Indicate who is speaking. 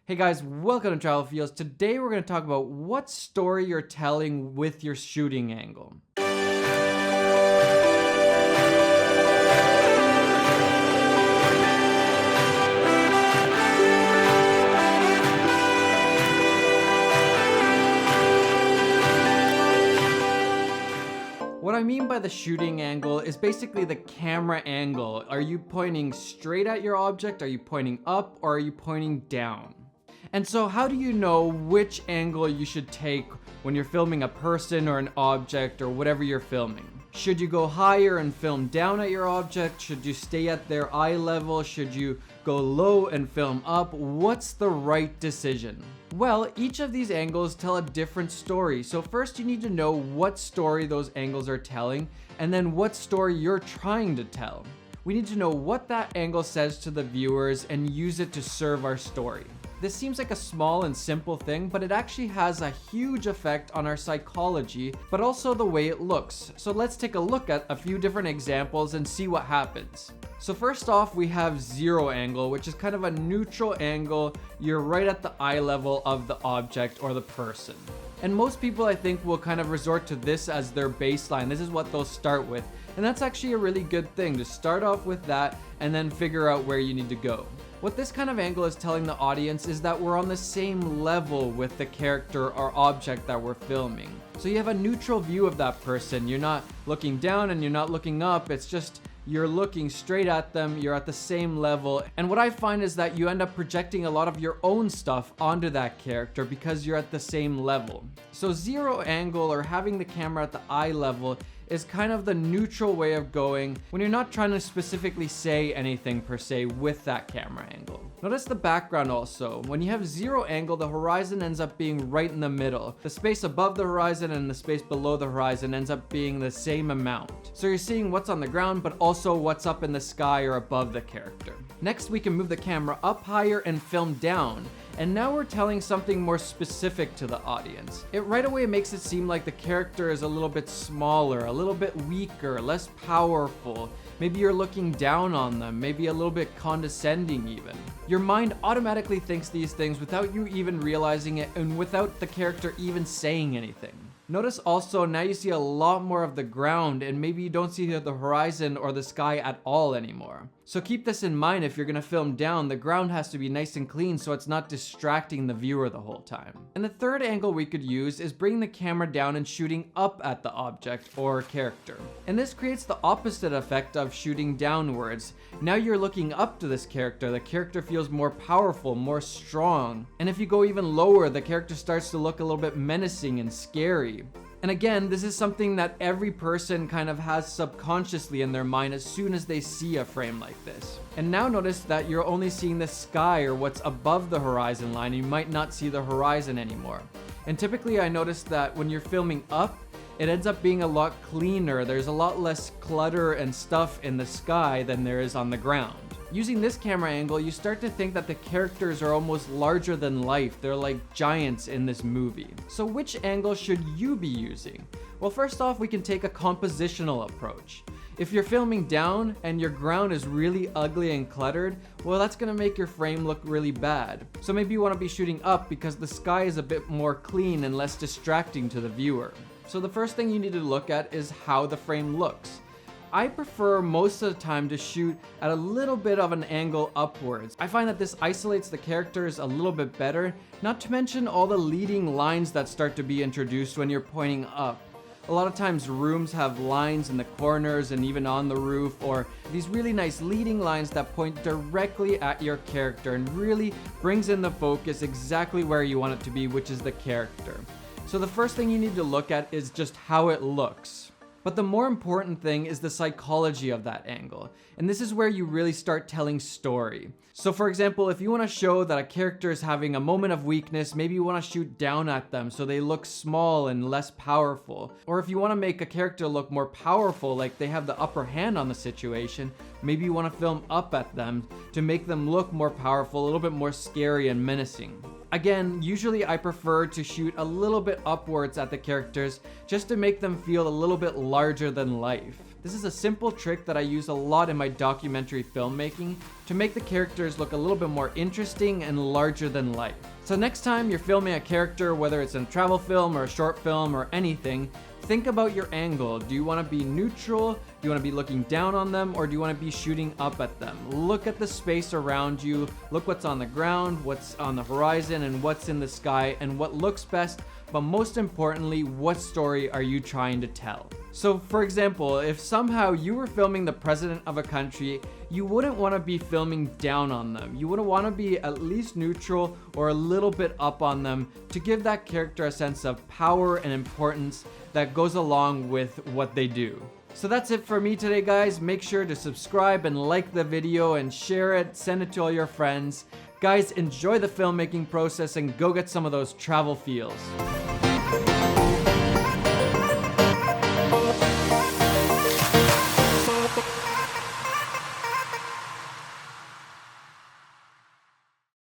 Speaker 1: Hey guys, welcome to Travel Fields. Today we're going to talk about what story you're telling with your shooting angle. What I mean by the shooting angle is basically the camera angle. Are you pointing straight at your object? Are you pointing up? Or are you pointing down? And so how do you know which angle you should take when you're filming a person or an object or whatever you're filming? Should you go higher and film down at your object? Should you stay at their eye level? Should you go low and film up? What's the right decision? Well, each of these angles tell a different story. So first you need to know what story those angles are telling, and then what story you're trying to tell. We need to know what that angle says to the viewers and use it to serve our story. This seems like a small and simple thing, but it actually has a huge effect on our psychology, but also the way it looks. So let's take a look at a few different examples and see what happens. So first off, we have zero angle, which is kind of a neutral angle. You're right at the eye level of the object or the person. And most people, I think, will kind of resort to this as their baseline. This is what they'll start with. And that's actually a really good thing, to start off with that and then figure out where you need to go. What this kind of angle is telling the audience is that we're on the same level with the character or object that we're filming. So you have a neutral view of that person. You're not looking down and you're not looking up. It's just you're looking straight at them, you're at the same level. And what I find is that you end up projecting a lot of your own stuff onto that character because you're at the same level. So zero angle, or having the camera at the eye level, is kind of the neutral way of going when you're not trying to specifically say anything per se with that camera angle. Notice the background also. When you have zero angle, the horizon ends up being right in the middle. The space above the horizon and the space below the horizon ends up being the same amount. So you're seeing what's on the ground, but also what's up in the sky or above the character. Next, we can move the camera up higher and film down. And now we're telling something more specific to the audience. It right away makes it seem like the character is a little bit smaller, a little bit weaker, less powerful. Maybe you're looking down on them, maybe a little bit condescending even. Your mind automatically thinks these things without you even realizing it and without the character even saying anything. Notice also now you see a lot more of the ground, and maybe you don't see the horizon or the sky at all anymore. So keep this in mind. If you're gonna film down, the ground has to be nice and clean so it's not distracting the viewer the whole time. And the third angle we could use is bringing the camera down and shooting up at the object or character. And this creates the opposite effect of shooting downwards. Now you're looking up to this character. The character feels more powerful, more strong. And if you go even lower, the character starts to look a little bit menacing and scary. And again, this is something that every person kind of has subconsciously in their mind as soon as they see a frame like this. And now notice that you're only seeing the sky or what's above the horizon line. You might not see the horizon anymore. And typically I noticed that when you're filming up, it ends up being a lot cleaner. There's a lot less clutter and stuff in the sky than there is on the ground. Using this camera angle, you start to think that the characters are almost larger than life. They're like giants in this movie. So which angle should you be using? Well, first off, we can take a compositional approach. If you're filming down and your ground is really ugly and cluttered, well, that's gonna make your frame look really bad. So maybe you wanna be shooting up because the sky is a bit more clean and less distracting to the viewer. So the first thing you need to look at is how the frame looks. I prefer most of the time to shoot at a little bit of an angle upwards. I find that this isolates the characters a little bit better, not to mention all the leading lines that start to be introduced when you're pointing up. A lot of times rooms have lines in the corners and even on the roof, or these really nice leading lines that point directly at your character and really brings in the focus exactly where you want it to be, which is the character. So the first thing you need to look at is just how it looks. But the more important thing is the psychology of that angle. And this is where you really start telling story. So for example, if you want to show that a character is having a moment of weakness, maybe you want to shoot down at them so they look small and less powerful. Or if you want to make a character look more powerful, like they have the upper hand on the situation, maybe you want to film up at them to make them look more powerful, a little bit more scary and menacing. Again, usually I prefer to shoot a little bit upwards at the characters just to make them feel a little bit larger than life. This is a simple trick that I use a lot in my documentary filmmaking to make the characters look a little bit more interesting and larger than life. So next time you're filming a character, whether it's in a travel film or a short film or anything, think about your angle. Do you want to be neutral? Do you want to be looking down on them, or do you want to be shooting up at them? Look at the space around you, look what's on the ground, what's on the horizon, and what's in the sky, and what looks best, but most importantly, what story are you trying to tell? So for example, if somehow you were filming the president of a country, you wouldn't want to be filming down on them. You would want to be at least neutral or a little bit up on them to give that character a sense of power and importance that goes along with what they do. So that's it for me today, guys. Make sure to subscribe and like the video and share it, send it to all your friends. Guys, enjoy the filmmaking process and go get some of those travel feels.